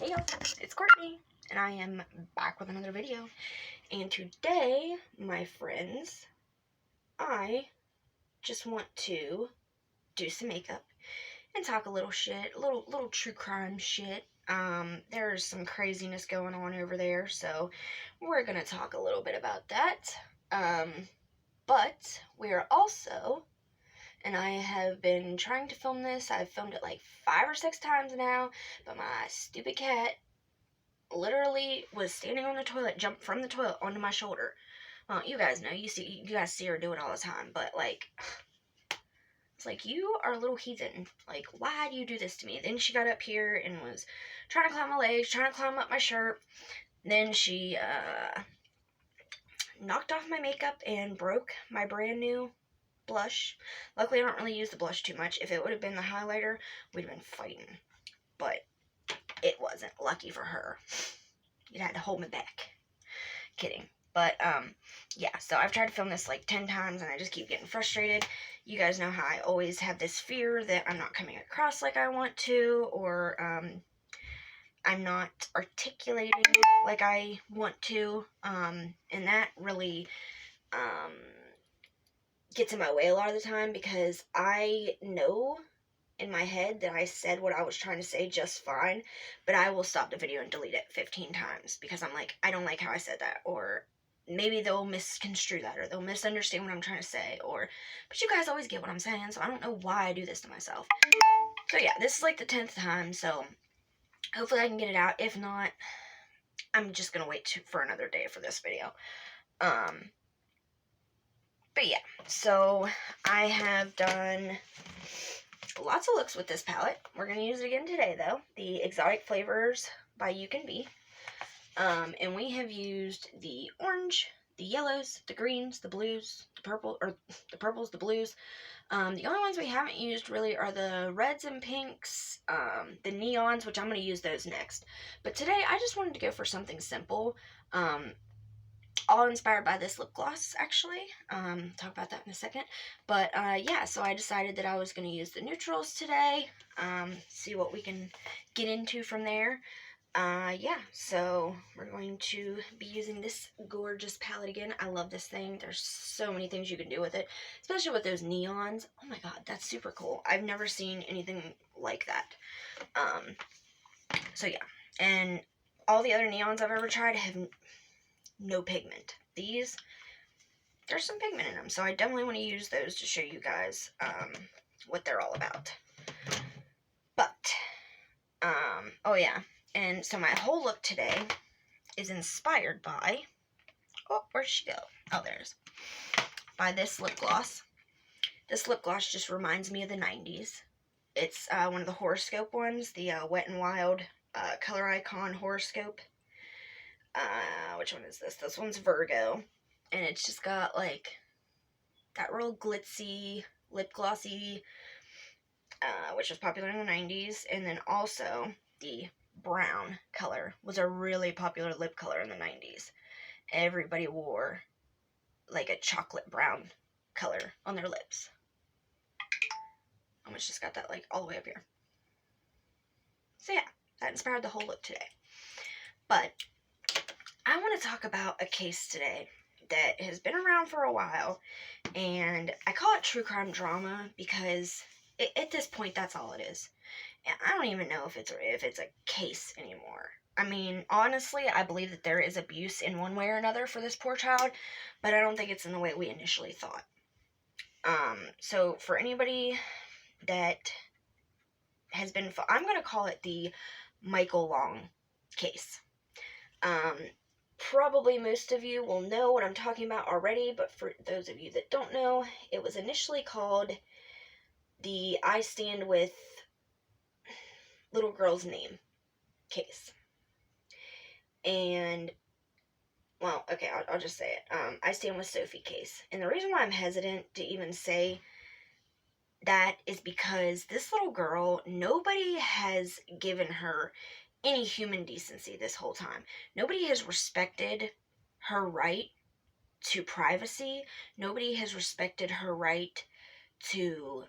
Hey y'all, it's Courtney, and I am back with another video. And today, my friends, I just want to do some makeup and talk a little shit, little true crime shit. There's some craziness going on over there, so we're gonna talk a little bit about that. But we are also, and I have been trying to film this. I've filmed it like 5 or 6 times now, but my stupid cat literally was standing on the toilet, jumped from the toilet onto my shoulder. Well, you guys know, you guys see her do it all the time, but like, it's like, you are a little heathen. Like, why do you do this to me? Then she got up here and was trying to climb my legs, trying to climb up my shirt. Then she knocked off my makeup and broke my brand new blush. Luckily, I don't really use the blush too much. If it would have been the highlighter, we'd have been fighting. But it wasn't. Lucky for her. You'd had to hold me back. Kidding. But, yeah, so I've tried to film this like 10 times and I just keep getting frustrated. You guys know how I always have this fear that I'm not coming across like I want to, or, I'm not articulating like I want to, and that really, gets in my way a lot of the time because I know in my head that I said what I was trying to say just fine, but I will stop the video and delete it 15 times because I'm like, I don't like how I said that, or maybe they'll misconstrue that, or they'll misunderstand what I'm trying to say, but you guys always get what I'm saying, so I don't know why I do this to myself. So yeah, this is like the 10th time, so hopefully I can get it out. If not, I'm just gonna wait for another day for this video. But yeah, so I have done lots of looks with this palette. We're going to use it again today, though. The Exotic Flavors by You Can Be. And we have used the orange, the yellows, the greens, the blues, the purples, the blues. The only ones we haven't used really are the reds and pinks, the neons, which I'm going to use those next. But today, I just wanted to go for something simple. All inspired by this lip gloss, actually. Talk about that in a second. But, yeah, so I decided that I was going to use the neutrals today. See what we can get into from there. Yeah, so we're going to be using this gorgeous palette again. I love this thing. There's so many things you can do with it, especially with those neons. Oh my god, that's super cool. I've never seen anything like that. So yeah, and all the other neons I've ever tried have no pigment. These, there's some pigment in them, so I definitely want to use those to show you guys what they're all about. But, oh yeah, and so my whole look today is inspired by, oh, where'd she go? Oh, there's, by this lip gloss. This lip gloss just reminds me of the 90s. It's one of the horoscope ones, the Wet n Wild Color Icon horoscope. Which one is this? This one's Virgo. And it's just got, like, that real glitzy, lip glossy, which was popular in the 90s. And then also, the brown color was a really popular lip color in the 90s. Everybody wore, like, a chocolate brown color on their lips. It's just got that, like, all the way up here. So, yeah, that inspired the whole look today. But I want to talk about a case today that has been around for a while, and I call it true crime drama because at this point, that's all it is. And I don't even know if it's a case anymore. I mean, honestly, I believe that there is abuse in one way or another for this poor child, but I don't think it's in the way we initially thought. So for anybody that has been, I'm going to call it the Michael Long case. Probably most of you will know what I'm talking about already, but for those of you that don't know, it was initially called the I Stand With Little Girl's Name case. And, well, okay, I'll just say it. I Stand With Sophie case. And the reason why I'm hesitant to even say that is because this little girl, nobody has given her any human decency this whole time. Nobody has respected her right to privacy. Nobody has respected her right to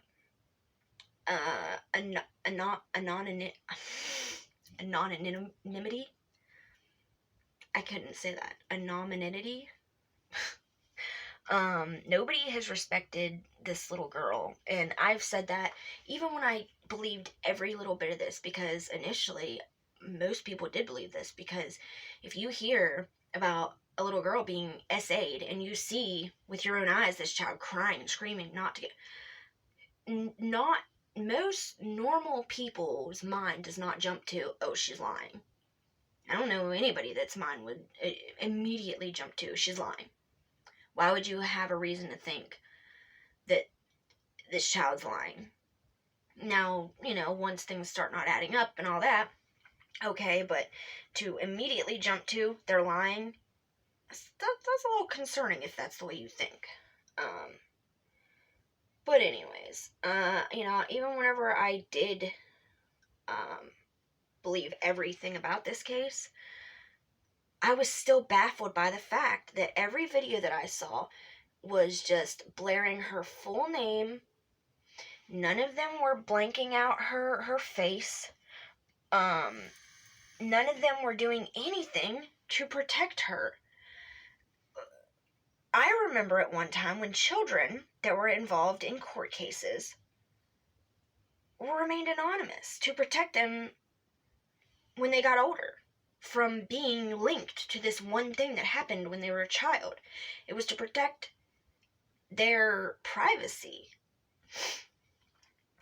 anonymity. I couldn't say that. Anonymity. Nobody has respected this little girl, and I've said that even when I believed every little bit of this, because initially most people did believe this, because if you hear about a little girl being SA'd and you see with your own eyes this child crying and screaming not to get, not most normal people's mind does not jump to, oh, she's lying. I don't know anybody that's mind would immediately jump to, she's lying. Why would you have a reason to think that this child's lying? Now, once things start not adding up and all that, okay, but to immediately jump to they're lying, that's a little concerning if that's the way you think. But anyways, even whenever I did believe everything about this case, I was still baffled by the fact that every video that I saw was just blaring her full name. None of them were blanking out her face. None of them were doing anything to protect her. I remember at one time when children that were involved in court cases remained anonymous to protect them when they got older from being linked to this one thing that happened when they were a child. It was to protect their privacy.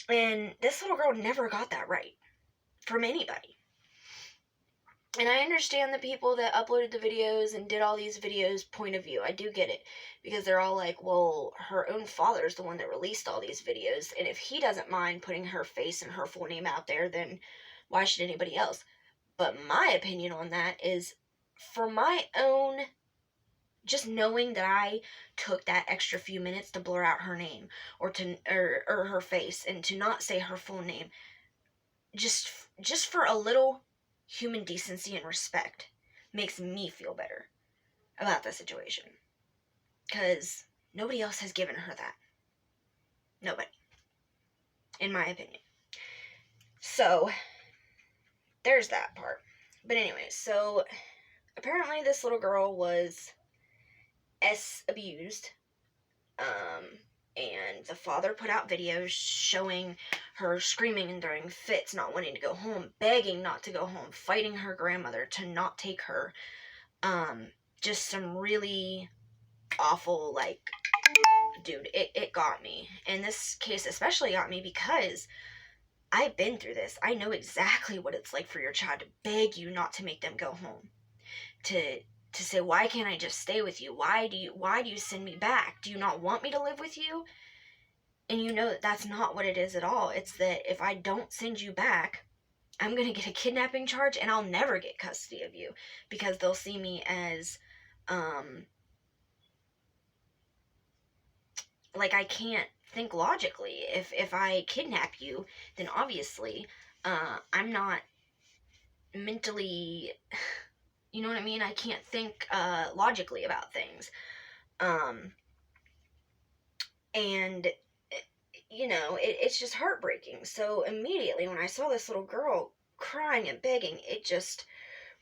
And this little girl never got that right from anybody. And I understand the people that uploaded the videos and did all these videos point of view. I do get it. Because they're all like, well, her own father's the one that released all these videos. And if he doesn't mind putting her face and her full name out there, then why should anybody else? But my opinion on that is, for my own, just knowing that I took that extra few minutes to blur out her name or her face and to not say her full name, just for a little human decency and respect, makes me feel better about the situation. Because nobody else has given her that. Nobody. In my opinion. So, there's that part. But anyway, so apparently this little girl was abused. And the father put out videos showing her screaming and throwing fits, not wanting to go home, begging not to go home, fighting her grandmother to not take her. Just some really awful, dude, it got me. And this case especially got me because I've been through this. I know exactly what it's like for your child to beg you not to make them go home. To say, why can't I just stay with you? Why do you send me back? Do you not want me to live with you? And you know that that's not what it is at all. It's that if I don't send you back, I'm going to get a kidnapping charge and I'll never get custody of you because they'll see me as, I can't think logically. If I kidnap you, then obviously, I'm not mentally, you know what I mean? I can't think, logically about things. And, it's just heartbreaking. So immediately when I saw this little girl crying and begging, it just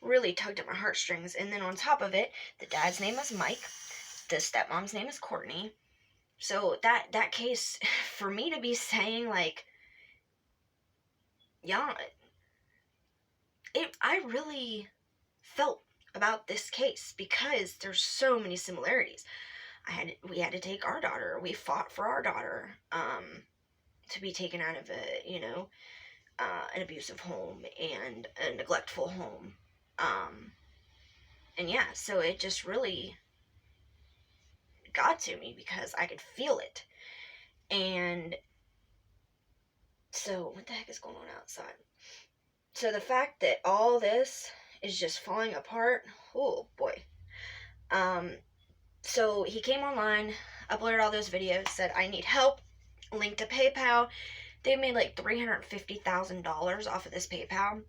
really tugged at my heartstrings. And then on top of it, the dad's name is Mike. The stepmom's name is Courtney. So that case, for me to be saying, I really felt about this case because there's so many similarities. We had to take our daughter. We fought for our daughter, to be taken out of an abusive home and a neglectful home. And yeah, so it just really got to me because I could feel it. And so what the heck is going on outside? So the fact that all this is just falling apart, oh boy. So he came online, uploaded all those videos, said I need help, linked to PayPal. They made $350,000 off of this PayPal.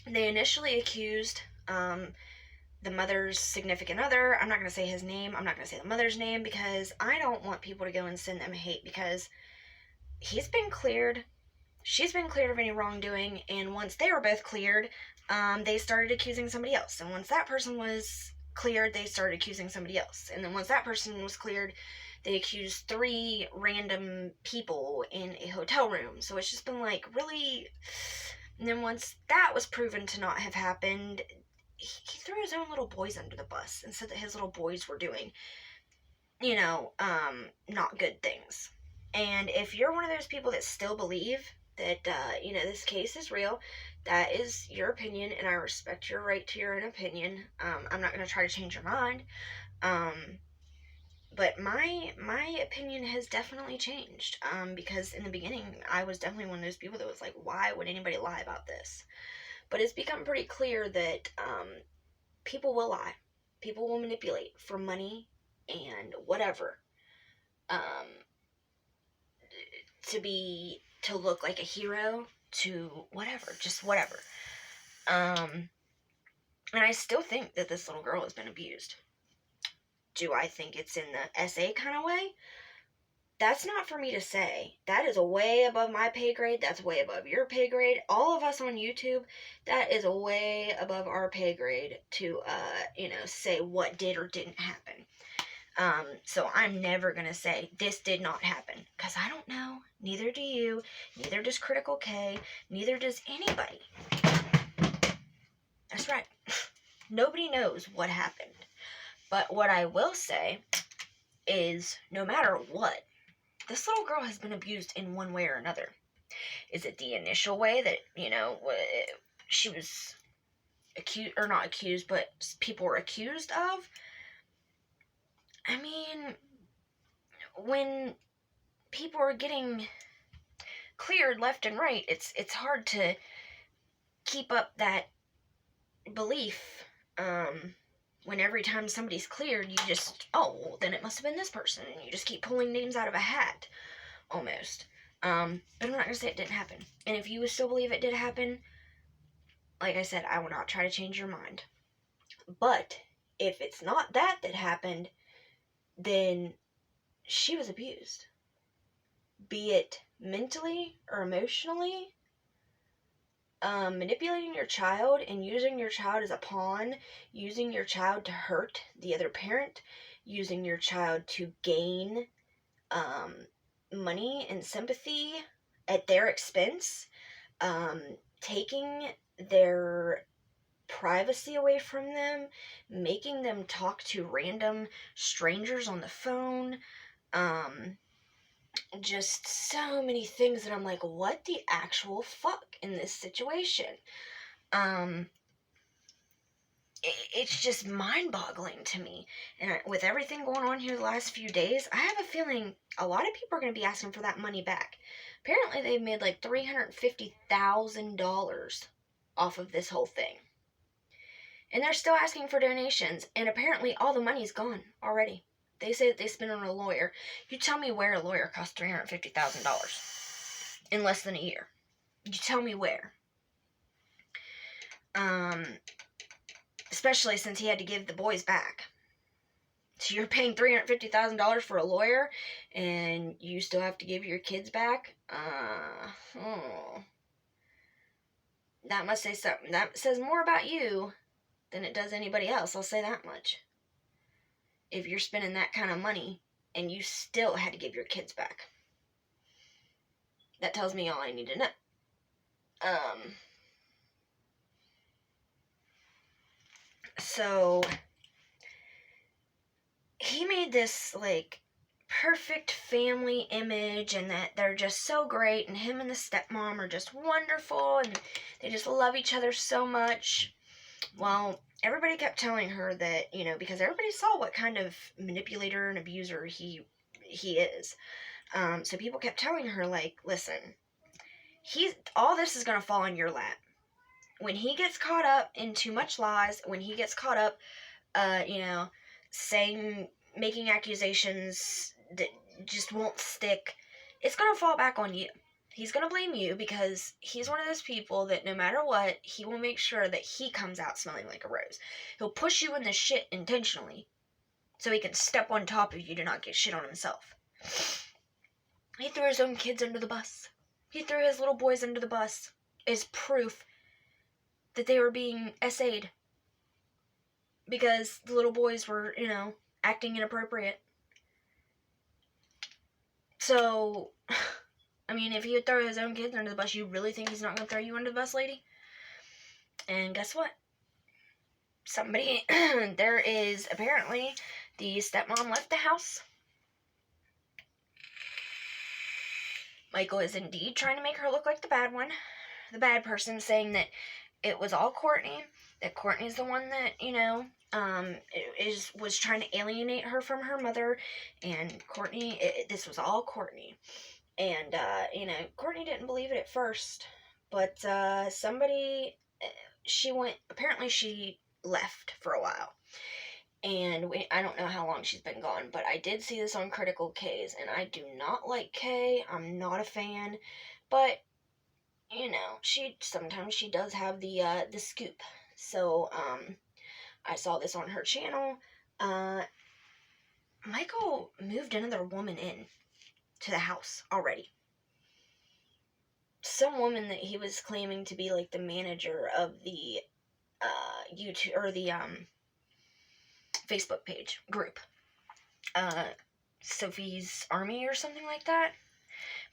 They initially accused the mother's significant other. I'm not going to say his name. I'm not going to say the mother's name because I don't want people to go and send them hate because he's been cleared. she's been cleared of any wrongdoing, and once they were both cleared, they started accusing somebody else. And once that person was cleared, they started accusing somebody else. And then once that person was cleared, they accused 3 random people in a hotel room. So it's just been like really. And then once that was proven to not have happened, he threw his own little boys under the bus and said that his little boys were doing, not good things. And if you're one of those people that still believe that, this case is real, that is your opinion, and I respect your right to your own opinion. I'm not going to try to change your mind. But my opinion has definitely changed. Because in the beginning, I was definitely one of those people that was like, why would anybody lie about this? But it's become pretty clear that people will lie. People will manipulate for money and whatever. To look like a hero, to whatever, just whatever. And I still think that this little girl has been abused. Do I think it's in the SA kind of way? That's not for me to say. That is way above my pay grade. That's way above your pay grade. All of us on YouTube, that is way above our pay grade to, say what did or didn't happen. So I'm never going to say this did not happen, because I don't know. Neither do you. Neither does Critical K. Neither does anybody. That's right. Nobody knows what happened. But what I will say is, no matter what, this little girl has been abused in one way or another. Is it the initial way that, she was accused, or not accused, but people were accused of? I mean, when people are getting cleared left and right, it's hard to keep up that belief. When every time somebody's cleared, you just, well, then it must have been this person, and you just keep pulling names out of a hat, almost. But I'm not going to say it didn't happen. And if you still believe it did happen, like I said, I will not try to change your mind. But if it's not that happened, then she was abused. Be it mentally or emotionally. Manipulating your child and using your child as a pawn, using your child to hurt the other parent, using your child to gain money and sympathy at their expense, taking their privacy away from them, making them talk to random strangers on the phone, just so many things that I'm like, what the actual fuck in this situation? It's just mind-boggling to me. And with everything going on here the last few days, I have a feeling a lot of people are going to be asking for that money back. Apparently they've made like $350,000 off of this whole thing. And they're still asking for donations, and apparently all the money's gone already. They say that they spent on a lawyer. You tell me where a lawyer costs $350,000 in less than a year. You tell me where. Especially since he had to give the boys back. So you're paying $350,000 for a lawyer, and you still have to give your kids back? That must say something. That says more about you than it does anybody else, I'll say that much. If you're spending that kind of money and you still had to give your kids back. That tells me all I need to know. So he made this like perfect family image, and that they're just so great, and him and the stepmom are just wonderful, and they just love each other so much. Well, everybody kept telling her that, because everybody saw what kind of manipulator and abuser he is. So people kept telling her, like, listen, all this is going to fall in your lap. When he gets caught up in too much lies, when he gets caught up, making accusations that just won't stick, it's going to fall back on you. He's going to blame you, because he's one of those people that no matter what, he will make sure that he comes out smelling like a rose. He'll push you in the shit intentionally so he can step on top of you to not get shit on himself. He threw his own kids under the bus. He threw his little boys under the bus as proof that they were being SA'd because the little boys were, acting inappropriate. So, I mean, if he would throw his own kids under the bus, you really think he's not going to throw you under the bus, lady? And guess what? There is apparently the stepmom left the house. Michael is indeed trying to make her look like the bad one, the bad person, saying that it was all Courtney, that Courtney's the one that, was trying to alienate her from her mother, and this was all Courtney. And, Courtney didn't believe it at first, but apparently she left for a while. And I don't know how long she's been gone, but I did see this on Critical K's, and I do not like Kay. I'm not a fan, but sometimes she does have the scoop. So I saw this on her channel. Michael moved another woman in to the house already. Some woman that he was claiming to be like the manager of the YouTube or the Facebook page group, Sophie's Army or something like that.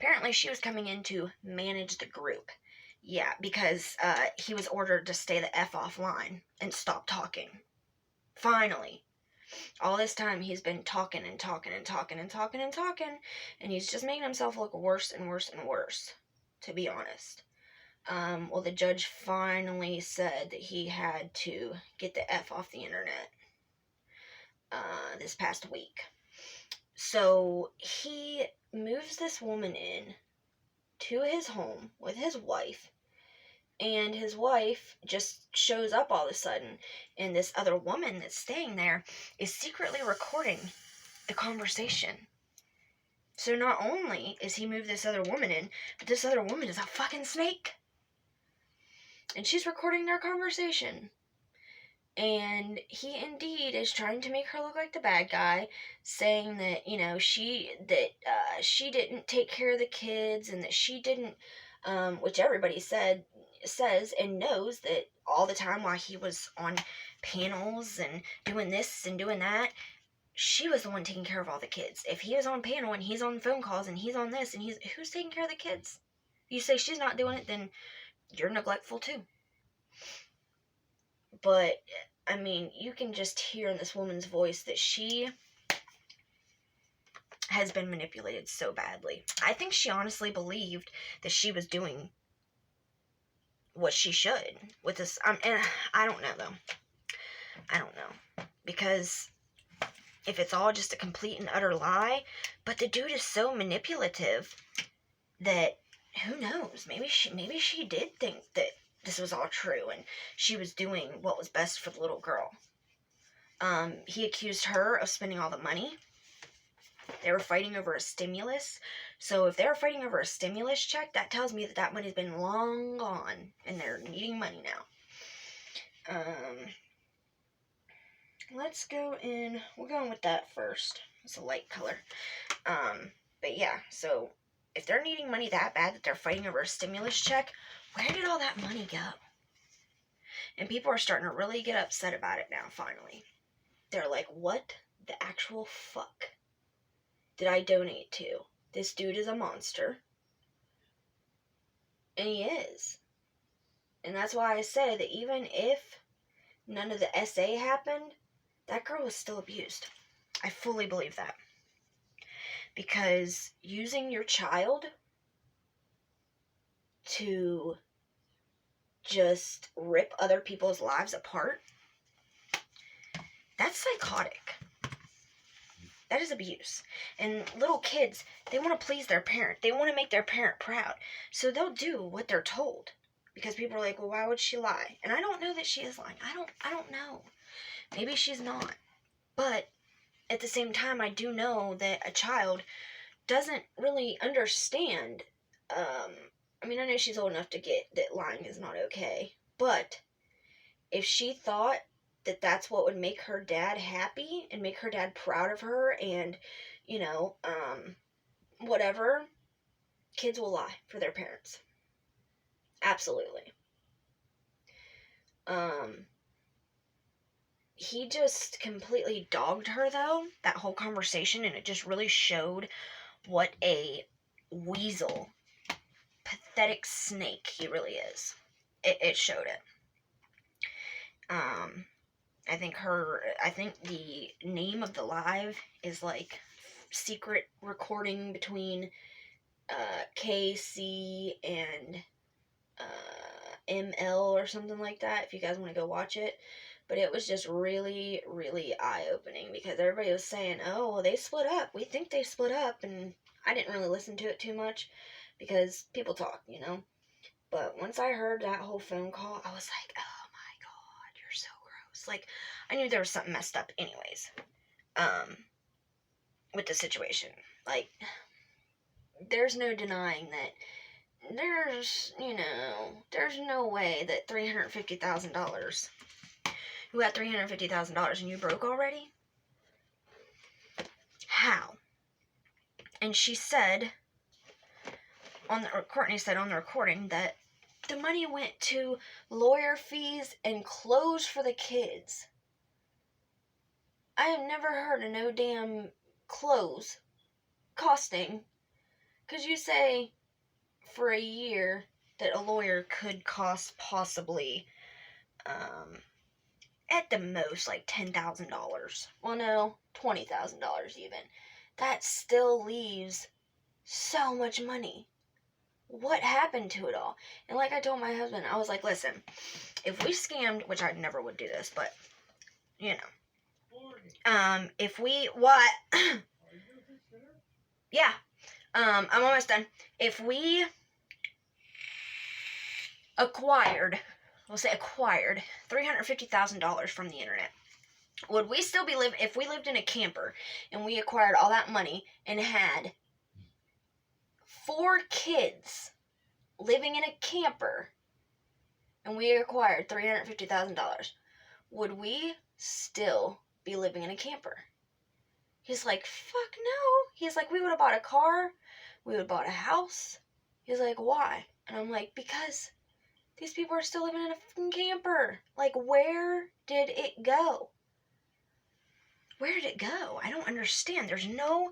Apparently she was coming in to manage the group. Yeah, because he was ordered to stay the F offline and stop talking. Finally. All this time he's been talking and talking and talking and talking and talking, and he's just making himself look worse and worse and worse, to be honest. Well, the judge finally said that he had to get the F off the internet this past week. So he moves this woman in to his home with his wife, and his wife just shows up all of a sudden, and this other woman that's staying there is secretly recording the conversation. So not only is he moved this other woman in, but this other woman is a fucking snake. And she's recording their conversation. And he indeed is trying to make her look like the bad guy, saying that, she didn't take care of the kids, and that she didn't, which everybody says and knows that all the time while he was on panels and doing this and doing that, she was the one taking care of all the kids. If he is on panel and he's on phone calls and he's on this and who's taking care of the kids? You say she's not doing it, then you're neglectful too. But, I mean, you can just hear in this woman's voice that she has been manipulated so badly. I think she honestly believed that she was doing what she should with this. And I don't know, though. I don't know. Because if it's all just a complete and utter lie, but the dude is so manipulative that, who knows? Maybe she did think that this was all true and she was doing what was best for the little girl. He accused her of spending all the money. They were fighting over a stimulus. So if they're fighting over a stimulus check, that tells me that money's been long gone and they're needing money now. Let's go in. We're going with that first. It's a light color. But yeah, so if they're needing money that bad that they're fighting over a stimulus check, where did all that money go? And people are starting to really get upset about it now, finally. They're like, what the actual fuck did I donate to? This dude is a monster. And he is. And that's why I say that even if none of the SA happened, that girl was still abused. I fully believe that. Because using your child to just rip other people's lives apart, that's psychotic. That is abuse. And little kids, they want to please their parent. They want to make their parent proud. So they'll do what they're told. Because people are like, well, why would she lie? And I don't know that she is lying. I don't know. Maybe she's not. But at the same time, I do know that a child doesn't really understand. I know she's old enough to get that lying is not okay. But if she thought that that's what would make her dad happy and make her dad proud of her and, whatever, Kids will lie for their parents. Absolutely. He just completely dogged her, though, that whole conversation, and it just really showed what a weasel, pathetic snake he really is. It showed it. I think the name of the live is like secret recording between KC and ML or something like that, if you guys want to go watch it. But it was just really, really eye-opening, because everybody was saying, oh, well, they split up. We think they split up. And I didn't really listen to it too much because people talk, you know. But once I heard that whole phone call, I was like, oh my God, you're so gross. Like, I knew there was something messed up anyways, with the situation. Like, there's no denying that there's no way that $350,000, you got $350,000 and you broke already? How? And she said, Courtney said on the recording, that the money went to lawyer fees and clothes for the kids. I have never heard of no damn clothes costing, because you say for a year that a lawyer could cost possibly, at the most, like $10,000. Well, no, $20,000 even. That still leaves so much money. What happened to it all? And like I told my husband, I was like, listen, if we scammed, which I never would do this, but, you know, if we, what? Yeah, I'm almost done. If we acquired $350,000 from the internet, would we still be living, if we lived in a camper and we acquired all that money and had 4 kids living in a camper and we acquired $350,000, would we still be living in a camper? He's like, fuck no. He's like, we would have bought a car. We would have bought a house. He's like, why? And I'm like, because these people are still living in a fucking camper. Like, where did it go? Where did it go? I don't understand. There's no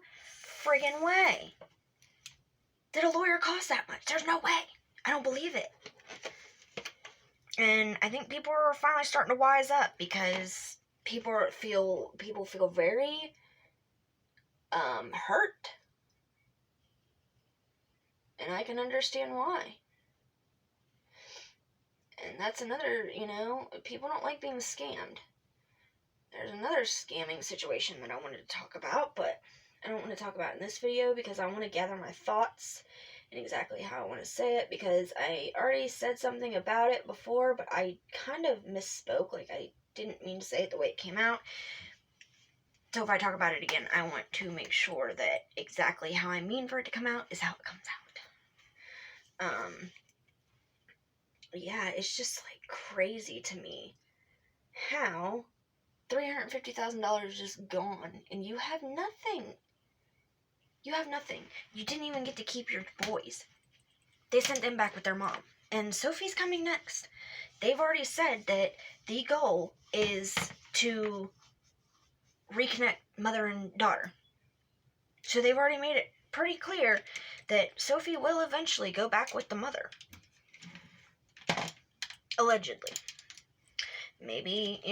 friggin' way. Did a lawyer cost that much? There's no way. I don't believe it. And I think people are finally starting to wise up, because people feel very hurt. And I can understand why. And that's another, people don't like being scammed. There's another scamming situation that I wanted to talk about, but I don't want to talk about it in this video, because I want to gather my thoughts and exactly how I want to say it, because I already said something about it before, but I kind of misspoke. Like, I didn't mean to say it the way it came out. So if I talk about it again, I want to make sure that exactly how I mean for it to come out is how it comes out. Yeah, it's just like crazy to me how $350,000 is just gone and you have nothing. You have nothing. You didn't even get to keep your boys. They sent them back with their mom. And Sophie's coming next. They've already said that the goal is to reconnect mother and daughter. So they've already made it pretty clear that Sophie will eventually go back with the mother. Allegedly. Maybe,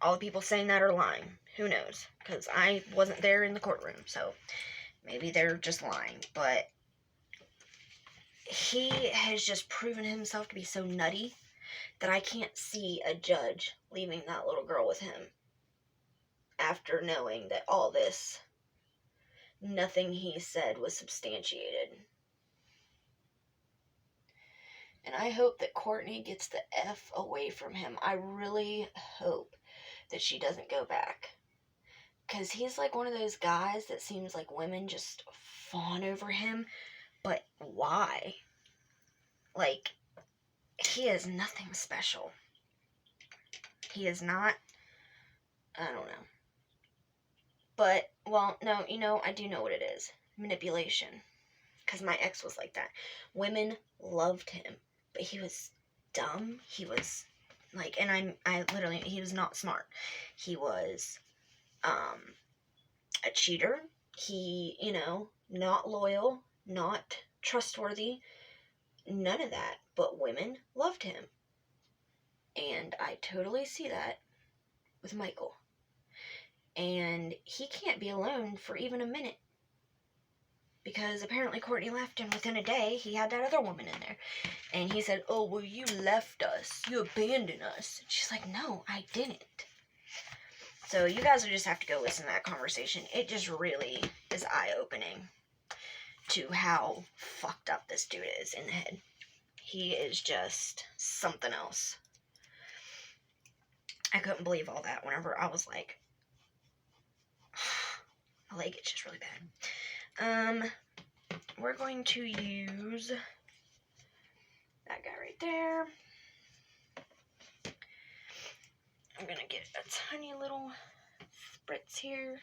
all the people saying that are lying. Who knows? Because I wasn't there in the courtroom, so maybe they're just lying. But he has just proven himself to be so nutty that I can't see a judge leaving that little girl with him after knowing that all this, nothing he said was substantiated. And I hope that Courtney gets the F away from him. I really hope that she doesn't go back. Because he's like one of those guys that seems like women just fawn over him. But why? Like, he is nothing special. He is not. I don't know. But, well, no, I do know what it is. Manipulation. because my ex was like that. Women loved him, but he was dumb. He was like, and I literally, he was not smart. He was a cheater. He, not loyal, not trustworthy, none of that. But women loved him. And I totally see that with Michael. And he can't be alone for even a minute. Because apparently Courtney left, and within a day, he had that other woman in there. And he said, oh, well, you left us. You abandoned us. And she's like, no, I didn't. So you guys will just have to go listen to that conversation. It just really is eye-opening to how fucked up this dude is in the head. He is just something else. I couldn't believe all that whenever I was like, my leg itches just really bad. We're going to use that guy right there. I'm gonna get a tiny little spritz here.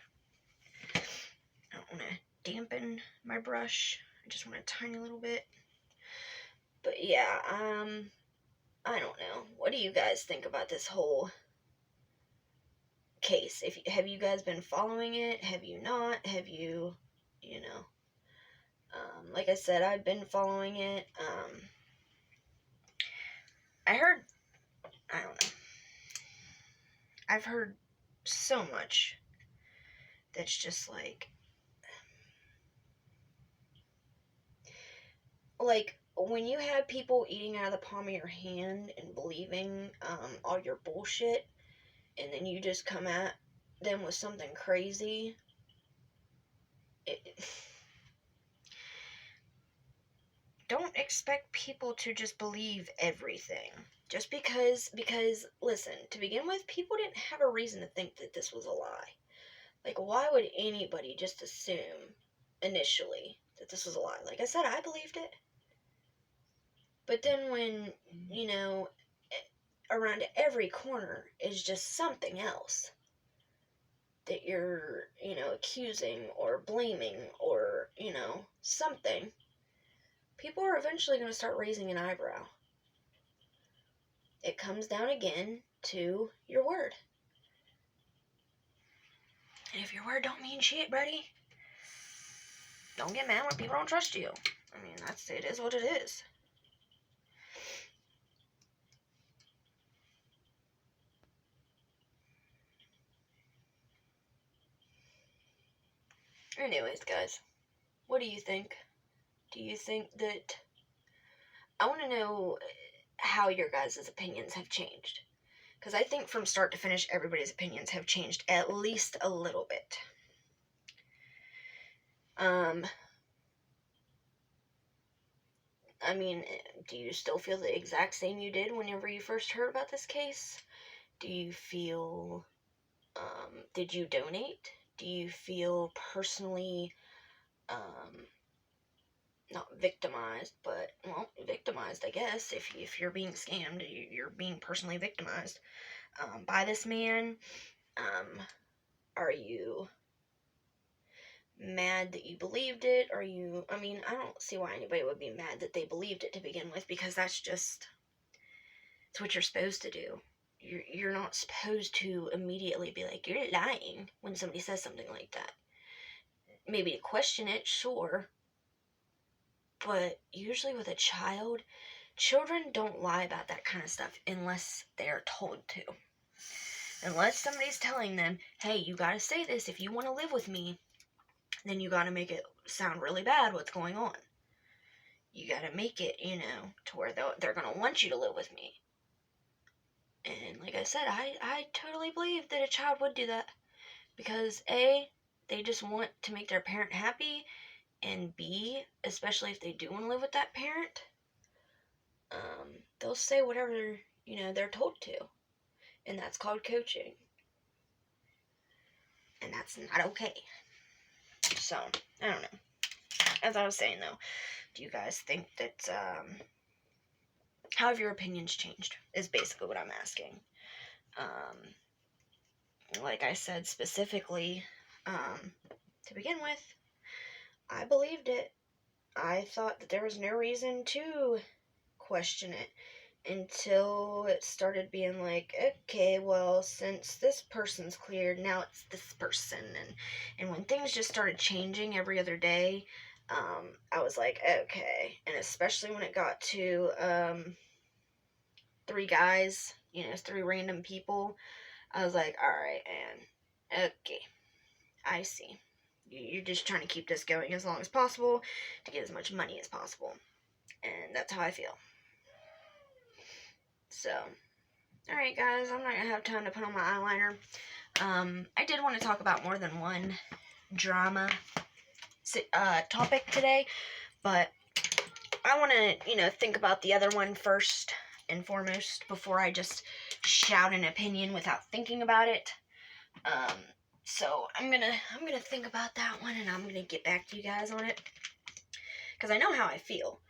I don't want to dampen my brush. I just want a tiny little bit. But yeah, I don't know. What do you guys think about this whole case? Have you guys been following it? Have you not? Have you, like I said, I've been following it. I don't know. I've heard so much that's just like when you have people eating out of the palm of your hand and believing all your bullshit, and then you just come at them with something crazy, don't expect people to just believe everything. Just because, listen, to begin with, people didn't have a reason to think that this was a lie. Like, why would anybody just assume, initially, that this was a lie? Like I said, I believed it. But then when, around every corner is just something else that you're, accusing or blaming or, something, people are eventually going to start raising an eyebrow. It comes down again to your word. And if your word don't mean shit, buddy, don't get mad when people don't trust you. I mean, it is what it is. Anyways, guys, what do you think? Do you think that... I want to know how your guys' opinions have changed. Because I think from start to finish, everybody's opinions have changed at least a little bit. I mean, do you still feel the exact same you did whenever you first heard about this case? Do you feel, did you donate? Do you feel personally, not victimized, but, well, victimized, I guess. If you're being scammed, you're being personally victimized, by this man. Are you mad that you believed it? I don't see why anybody would be mad that they believed it to begin with, because it's what you're supposed to do. You're not supposed to immediately be like, you're lying, when somebody says something like that. Maybe to question it, sure. But usually with a child, children don't lie about that kind of stuff unless they're told to. Unless somebody's telling them, hey, you gotta say this if you want to live with me, then you gotta make it sound really bad what's going on. You gotta make it, to where they're gonna want you to live with me. And like I said, I totally believe that a child would do that. Because A, they just want to make their parent happy, and B, especially if they do want to live with that parent, they'll say whatever, they're told to. And that's called coaching. And that's not okay. So, I don't know. As I was saying, though, do you guys think that, how have your opinions changed, is basically what I'm asking. Like I said, specifically, to begin with, I believed it. I thought that there was no reason to question it until it started being like, okay, well, since this person's cleared, now it's this person. And when things just started changing every other day, I was like, okay. And especially when it got to 3 guys, 3 random people, I was like, all right, and okay, I see. You're just trying to keep this going as long as possible to get as much money as possible. And that's how I feel. So, alright guys, I'm not going to have time to put on my eyeliner. I did want to talk about more than one drama topic today, but I want to, think about the other one first and foremost before I just shout an opinion without thinking about it. So I'm gonna think about that one, and I'm gonna get back to you guys on it, because I know how I feel.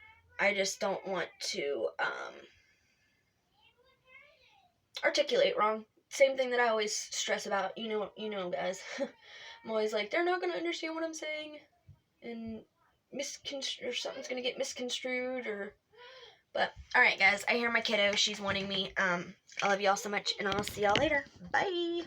I just don't want to articulate wrong. Same thing that I always stress about. You know, guys. I'm always like, they're not gonna understand what I'm saying, and or something's gonna get misconstrued, or. But alright, guys. I hear my kiddo. She's wanting me. I love y'all so much, and I'll see y'all later. Bye.